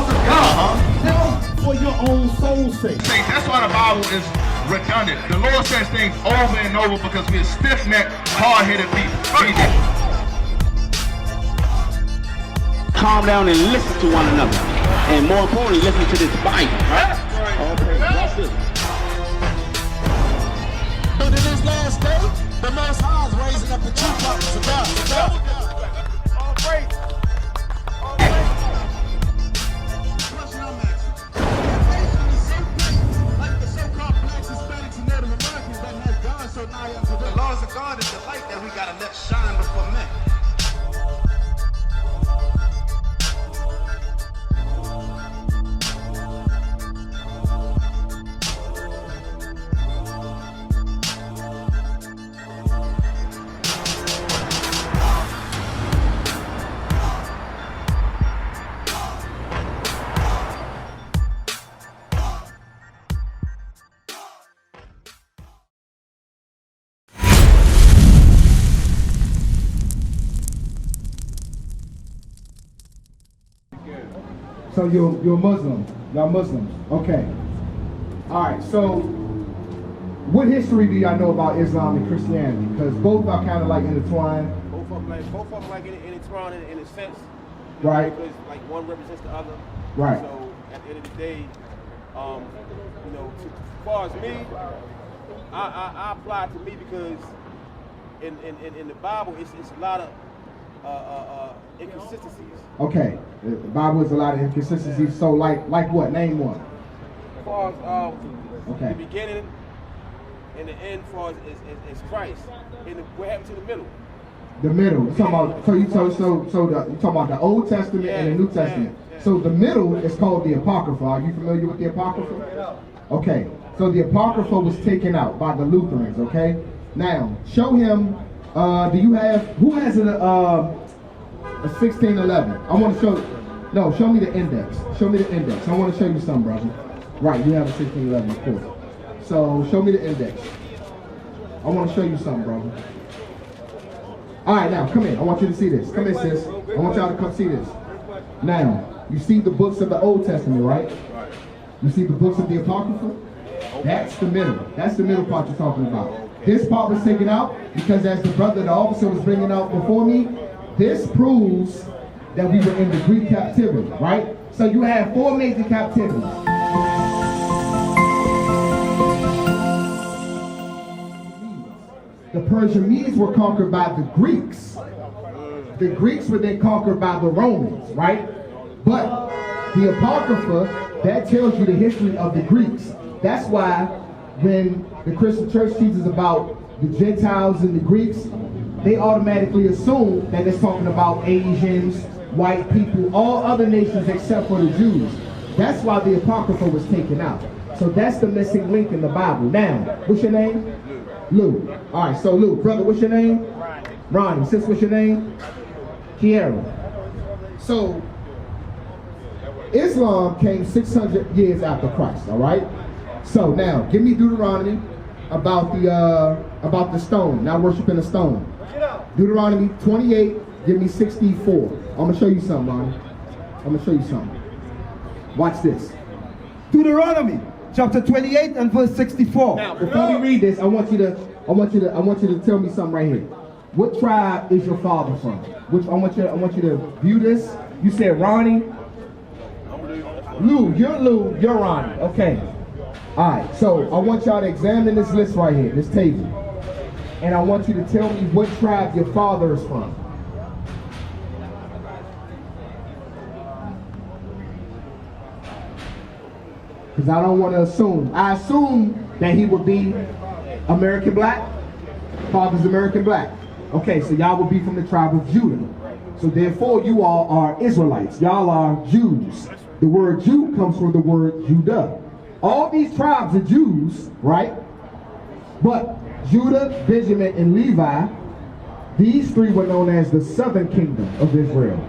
of God. For your own soul's sake. That's why the Bible is redundant. The Lord says things over and over because we're stiff-necked, hard-headed people. Calm down and listen to one another. And more importantly, listen to this Bible. Right? Okay, watch this. But in this last day, the Most High is raising up the true prophets of God. All praise. Question I'm asking. Information is so great, like the so-called blacks, Hispanics, and Native Americans that have God so nigh unto them. The laws of God is the light that we gotta let shine before men. So you're Muslim. Y'all Muslims. Okay. All right. So what history do y'all know about Islam and Christianity? Because both are kind of like intertwined. Both of them like intertwined in a sense. Right. Because like one represents the other. Right. So at the end of the day, you know, as far as me, I apply it to me because in the Bible it's a lot of inconsistencies. Okay. The Bible is a lot of inconsistencies. So like what? Name one. As far as okay. the beginning and the end, as far as Christ, and what happened to the middle. The middle. You're talking about you're talking about the Old Testament and the New Testament. Yeah. So the middle is called the Apocrypha. Are you familiar with the Apocrypha? Okay. So the Apocrypha was taken out by the Lutherans. Okay. Now show him. Do you have who has a 1611? I want to show. No, show me the index. Show me the index. I want to show you something, brother. Right, you have a 1611, of course. So show me the index. I want to show you something, brother. All right, now come in. I want you to see this. Come in, sis. I want y'all to come see this. Now, you see the books of the Old Testament, right? You see the books of the Apocrypha? That's the middle. That's the middle part you're talking about. This part was taken out because as the brother, the officer was bringing out before me, this proves that we were in the Greek captivity, right? So you have 4 major captivities. The Persian Medes were conquered by the Greeks. The Greeks were then conquered by the Romans, right? But the Apocrypha, that tells you the history of the Greeks. That's why when the Christian church teaches about the Gentiles and the Greeks, they automatically assume that it's talking about Asians, white people, all other nations except for the Jews. That's why the Apocrypha was taken out. So that's the missing link in the Bible. Now, what's your name? Lou. All right, so Lou, brother, what's your name? Ronnie. Sis, what's your name? Kiara. So, Islam came 600 years after Christ, all right? So now, give me Deuteronomy about the stone, not worshiping the stone. Deuteronomy 28, give me 64. I'm going to show you something, Ronnie. I'm going to show you something. Watch this. Deuteronomy chapter 28 and verse 64. Now, before we read this, I want you to tell me something right here. What tribe is your father from? I want you to view this. You said Ronnie. Lou, you're Ronnie. Okay. All right. So I want y'all to examine this list right here, this table, and I want you to tell me what tribe your father is from. Because I don't want to assume. I assume that he would be American black. Father's American black. Okay, so y'all would be from the tribe of Judah. So therefore you all are Israelites. Y'all are Jews. The word Jew comes from the word Judah. All these tribes are Jews, right? But Judah, Benjamin, and Levi, these three were known as the southern kingdom of Israel.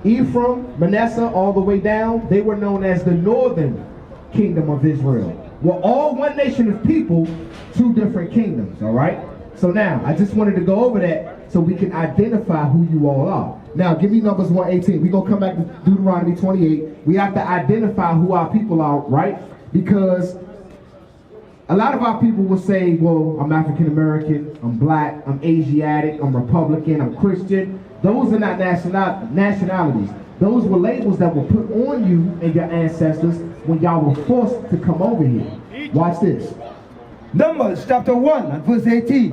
Ephraim, Manasseh, all the way down, they were known as the northern kingdom of Israel. We're all one nation of people, 2 different kingdoms, all right? So now, I just wanted to go over that so we can identify who you all are. Now, give me Numbers 1:18. We're going to come back to Deuteronomy 28. We have to identify who our people are, right? Because a lot of our people will say, well, I'm African American, I'm black, I'm Asiatic, I'm Republican, I'm Christian. Those are not nationalities. Those were labels that were put on you and your ancestors when y'all were forced to come over here. Watch this. Numbers chapter 1 and verse 18.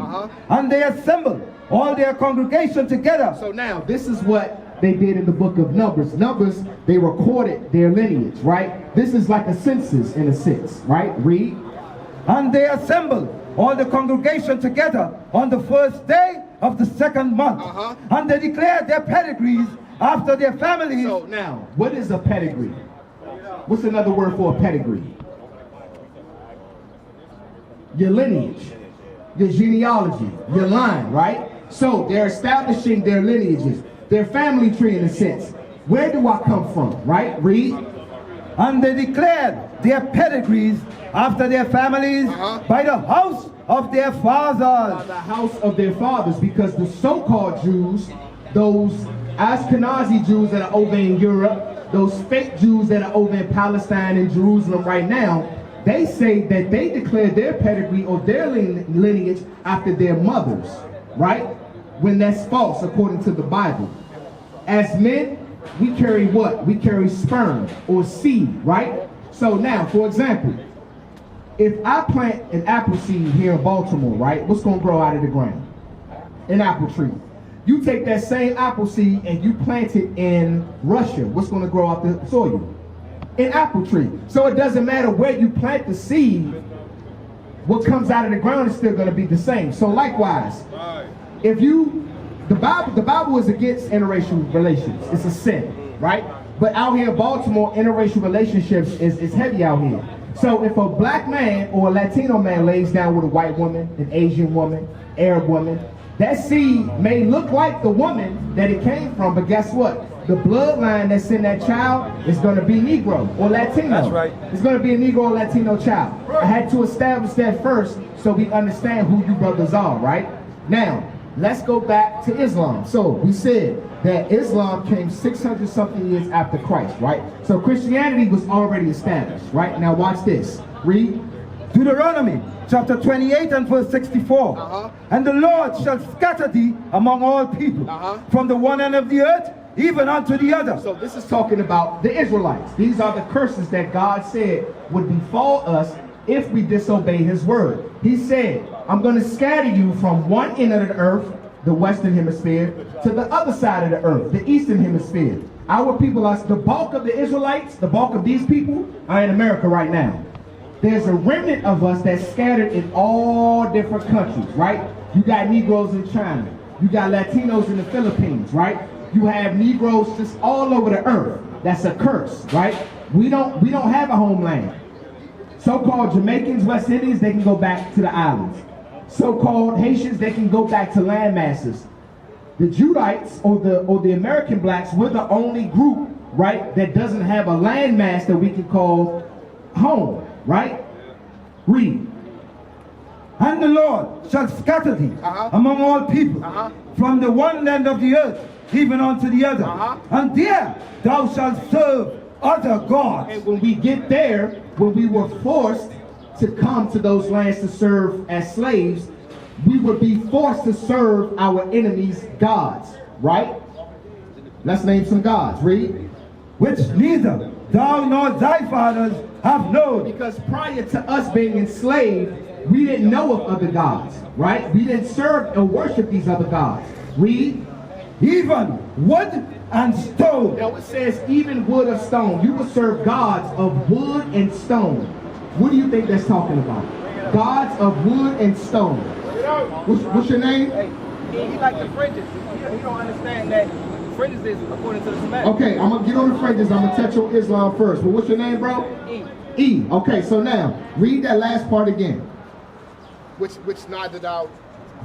And they assembled all their congregation together. So now, this is what they did in the book of Numbers. Numbers, they recorded their lineage, right? This is like a census in a sense, right? Read. And they assembled all the congregation together on the first day of the second month. And they declared their pedigrees after their families. So now, what is a pedigree? What's another word for a pedigree? Your lineage, your genealogy, your line, right? So they're establishing their lineages, their family tree in a sense. Where do I come from, right? Read. And they declared their pedigrees after their families by the house of their fathers. By the house of their fathers, because the so-called Jews, those Ashkenazi Jews that are over in Europe, those fake Jews that are over in Palestine and Jerusalem right now, they say that they declare their pedigree or their lineage after their mothers, right? When that's false according to the Bible. As men, we carry what? We carry sperm or seed, right? So now, for example, if I plant an apple seed here in Baltimore, right? What's going to grow out of the ground? An apple tree. You take that same apple seed and you plant it in Russia. What's going to grow out the soil? An apple tree. So it doesn't matter where you plant the seed, what comes out of the ground is still going to be the same. So likewise, if you, the Bible is against interracial relations. It's a sin, right? But out here in Baltimore, interracial relationships is heavy out here. So if a black man or a Latino man lays down with a white woman, an Asian woman, Arab woman, that seed may look like the woman that it came from, but guess what? The bloodline that's in that child is going to be Negro or Latino. That's right. It's going to be a Negro or Latino child. I had to establish that first so we understand who you brothers are, right? Now, let's go back to Islam. So we said that Islam came 600 something years after Christ, right? So Christianity was already established, right? Now watch this. Read. Deuteronomy chapter 28 and verse 64. And the Lord shall scatter thee among all people, from the one end of the earth even unto the other. So this is talking about the Israelites. These are the curses that God said would befall us if we disobey his word. He said, I'm going to scatter you from one end of the earth, the western hemisphere, to the other side of the earth, the eastern hemisphere. Our people are, the bulk of the Israelites, the bulk of these people are in America right now. There's a remnant of us that's scattered in all different countries, right? You got Negroes in China. You got Latinos in the Philippines, right? You have Negroes just all over the earth. That's a curse, right? We don't have a homeland. So-called Jamaicans, West Indians, they can go back to the islands. So-called Haitians, they can go back to land masses. The Judites or the American blacks, we're the only group, right, that doesn't have a landmass that we can call home, right? Read. And the Lord shall scatter thee among all people, from the one end of the earth even unto the other. And there thou shalt serve other gods. And when we get there, when we were forced to come to those lands to serve as slaves, we would be forced to serve our enemies' gods, right? Let's name some gods. Read. Which neither thou nor thy fathers have known. Because prior to us being enslaved, we didn't know of other gods, right? We didn't serve or worship these other gods. Read. Even wood and stone. Now it says even wood or stone. You will serve gods of wood and stone. What do you think that's talking about? Gods of wood and stone. What's your name? Hey, he like the fringes. He don't understand that fringes is according to the Semitic. Okay, I'm going to get on the fringes. I'm going to touch on Islam first. But what's your name, bro? E. Okay, so now, read that last part again. Which neither thou...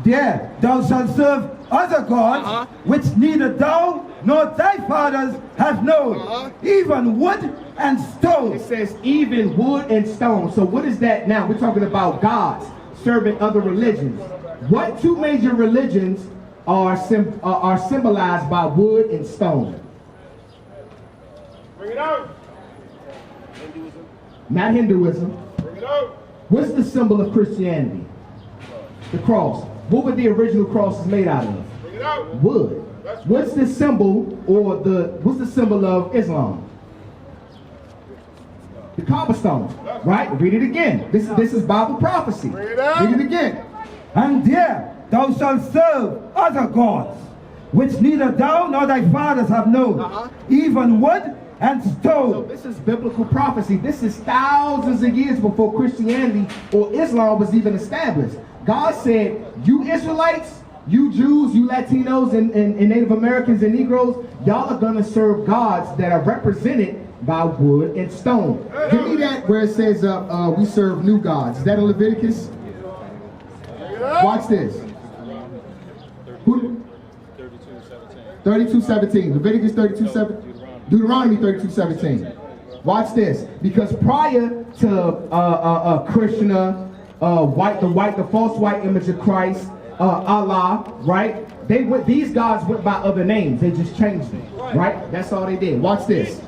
There thou shalt serve other gods, which neither thou nor thy fathers have known, even wood and stone. It says even wood and stone. So what is that now? We're talking about gods serving other religions. What two major religions are symbolized by wood and stone. Bring it out. Hinduism. Not Hinduism. Bring it out. What's the symbol of Christianity? The cross. What were the original crosses made out of? Bring it out. Wood. What's the symbol what's the symbol of Islam? The cobblestone. Right? Read it again. This is Bible prophecy. Bring it out. Read it again. And there thou shalt serve other gods, which neither thou nor thy fathers have known, even wood and So stone. this is biblical prophecy. This is thousands of years before Christianity or Islam was even established. God said, you Israelites, you Jews, you Latinos, and Native Americans and Negroes, y'all are going to serve gods that are represented by wood and stone. Give me that where it says we serve new gods. Is that in Leviticus? Watch this. 32:17. Leviticus 32:17. Deuteronomy 32:17. Watch this. Because prior to Krishna, the false white image of Christ, Allah, right? These gods went by other names. They just changed them, right? That's all they did. Watch this.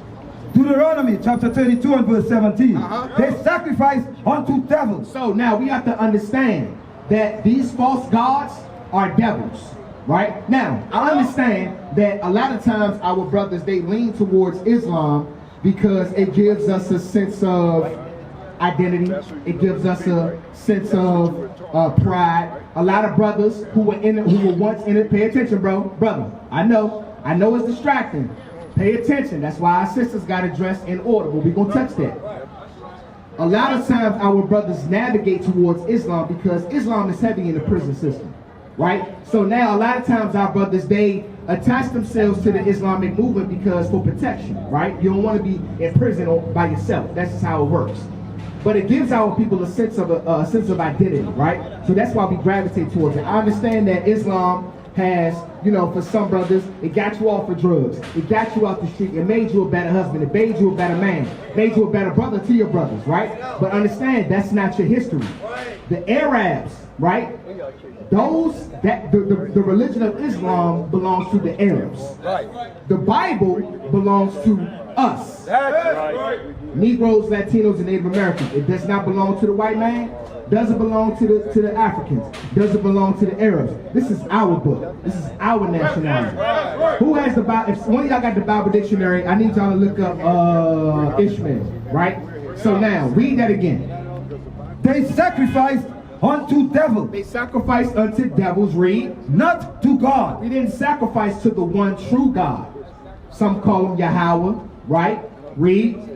Deuteronomy chapter 32 and verse 17. They sacrificed unto devils. So now we have to understand that these false gods are devils, right? Now, I understand that a lot of times our brothers, they lean towards Islam because it gives us a sense of identity. It gives us a sense of pride. A lot of brothers who were once in it, pay attention, brother. I know it's distracting. Pay attention. That's why our sisters got it dressed in order, but we're going to touch that. A lot of times our brothers navigate towards Islam because Islam is heavy in the prison system, right? So now a lot of times our brothers, they attach themselves to the Islamic movement because for protection, right? You don't want to be in prison by yourself. That's just how it works. But it gives our people a sense of identity, right? So that's why we gravitate towards it. I understand that Islam has, for some brothers, it got you off of drugs. It got you out the street. It made you a better husband. It made you a better man. It made you a better brother to your brothers, right? But understand, that's not your history. The Arabs, right? The religion of Islam belongs to the Arabs. The Bible belongs to us. Negroes, Latinos, and Native Americans. It does not belong to the white man. Doesn't belong to the Africans. Doesn't belong to the Arabs. This is our book. This is our nationality. Who has the Bible? If one of y'all got the Bible dictionary, I need y'all to look up Ishmael, right? So now, read that again. They sacrificed unto devils. They sacrificed unto devils, read. Not to God. We didn't sacrifice to the one true God. Some call him Yahweh, right? Read.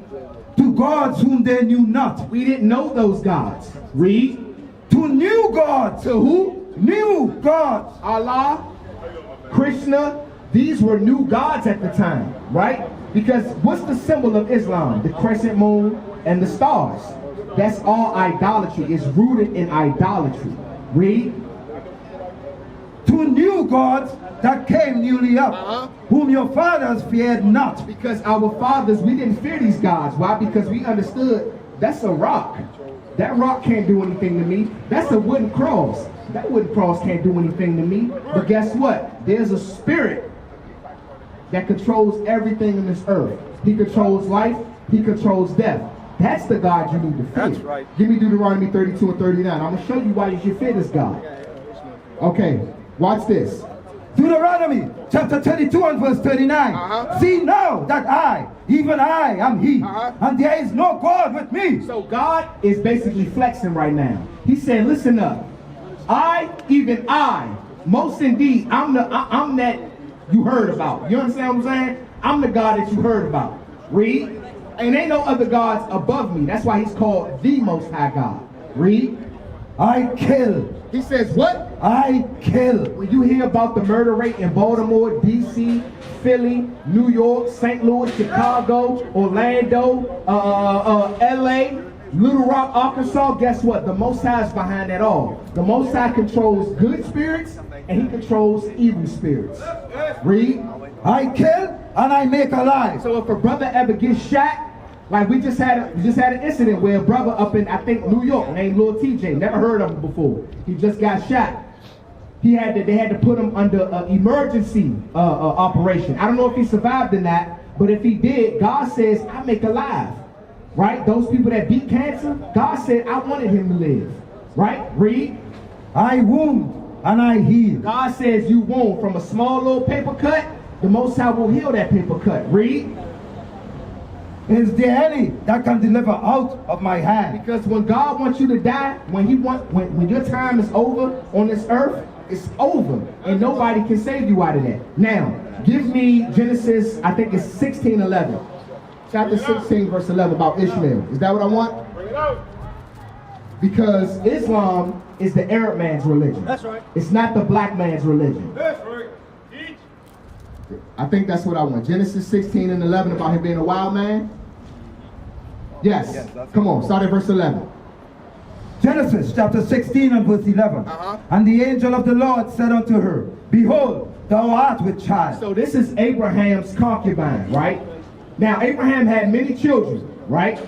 To gods whom they knew not. We didn't know those gods. Read. To new gods. To who? New gods. Allah, Krishna. These were new gods at the time, right? Because what's the symbol of Islam? The crescent moon and the stars. That's all idolatry. It's rooted in idolatry. Read. To new gods that came newly up, whom your fathers feared not. Because our fathers, we didn't fear these gods. Why? Because we understood that's a rock. That rock can't do anything to me. That's a wooden cross. That wooden cross can't do anything to me. But guess what? There's a spirit that controls everything in this earth. He controls life. He controls death. That's the God you need to fear. That's right. Give me Deuteronomy 32 and 39. I'm going to show you why you should fear this God. Okay, watch this. Deuteronomy chapter 32 and verse 39. See now that I, even I, am he, and there is no God with me. So God is basically flexing right now. He's saying, listen up. I, even I, most indeed, I'm that you heard about. You understand what I'm saying? I'm the God that you heard about. Read. And ain't no other gods above me. That's why he's called the Most High God. Read. I kill. He says what? I kill. When you hear about the murder rate in Baltimore, D.C., Philly, New York, St. Louis, Chicago, Orlando, L.A., Little Rock, Arkansas, guess what? The Most High is behind that all. The Most High controls good spirits and he controls evil spirits. Read. I kill and I make alive. So if a brother ever gets shot, like we just had an incident where a brother up in, I think, New York named Lil TJ, never heard of him before. He just got shot. they had to put him under an emergency operation. I don't know if he survived or not, but if he did, God says, I make alive. Right? Those people that beat cancer, God said, I wanted him to live. Right? Read. I wound and I heal. God says you wound from a small little paper cut, the Most High will heal that paper cut. Read. Is there any that can deliver out of my hand? Because when God wants you to die, when your time is over on this earth, it's over. And nobody can save you out of that. Now, give me Genesis, I think it's 16:11. Chapter 16, verse 11 about Ishmael. Is that what I want? Bring it out. Because Islam is the Arab man's religion. That's right. It's not the black man's religion. That's right. Teach. I think that's what I want. Genesis 16:11 about him being a wild man. Yes. Come on, start at verse 11. Genesis chapter 16 and verse 11. And the angel of the Lord said unto her, Behold, thou art with child. So this is Abraham's concubine, right? Now, Abraham had many children, right?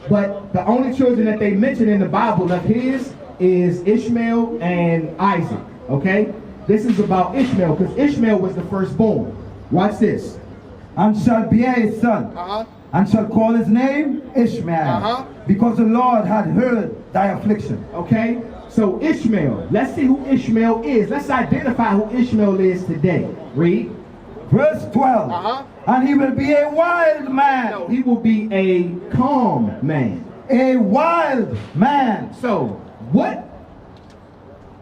But the only children that they mention in the Bible of his is Ishmael and Isaac, okay? This is about Ishmael, because Ishmael was the firstborn. Watch this. And shall bear a son, and shall call his name Ishmael, because the Lord had heard thy affliction. Okay? So Ishmael, let's see who Ishmael is. Let's identify who Ishmael is today. Read. Verse 12. And he will be a wild man. No, he will be a calm man. A wild man. So, what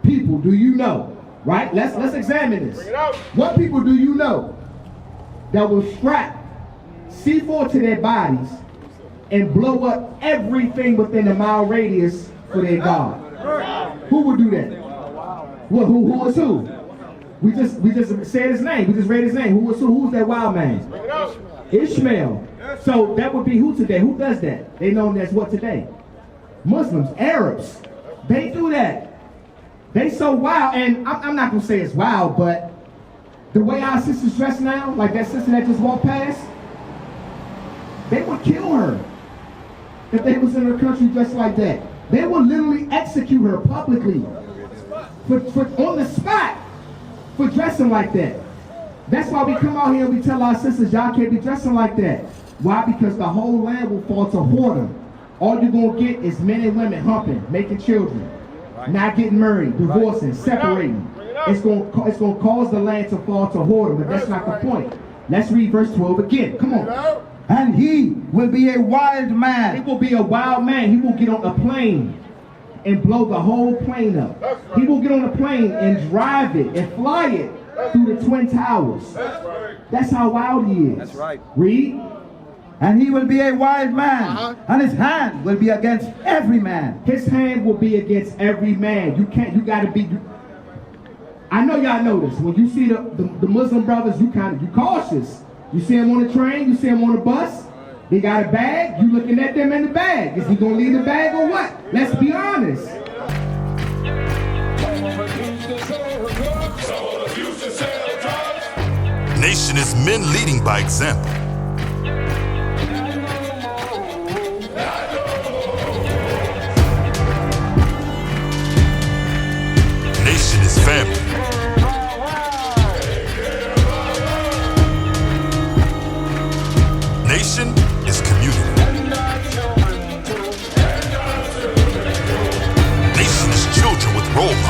people do you know? Right? Let's examine this. Bring it out. What people do you know that will strap C4 to their bodies and blow up everything within a mile radius for their God? Who would do that? Well, who is who? We just said his name. We just read his name. Who was who? Who's that wild man? Bring it out. Ishmael. So that would be who today? Who does that? They known as what today? Muslims, Arabs. They do that. They so wild, and I'm not gonna say it's wild, but the way our sisters dress now, like that sister that just walked past, they would kill her if they was in her country dressed like that. They would literally execute her publicly for on the spot for dressing like that. That's why we come out here and we tell our sisters, y'all can't be dressing like that. Why? Because the whole land will fall to whoredom. All you're gonna get is men and women humping, making children, not getting married, divorcing, separating. It's gonna cause the land to fall to whoredom, but that's not the point. Let's read verse 12 again. Come on. And he will be a wild man. He will be a wild man. He will get on a plane and blow the whole plane up. He will get on a plane and drive it and fly it through the Twin Towers. That's how wild he is. That's right. Read. And he will be a wild man, and his hand will be against every man. His hand will be against every man. You gotta be. I know y'all know this. When you see the Muslim brothers, you cautious. You see them on the train, you see them on the bus, they got a bag, you looking at them in the bag. Is he gonna leave the bag or what? Let's be honest. Nation is men leading by example. Nation is family. Nation is community. Nation is children with role models.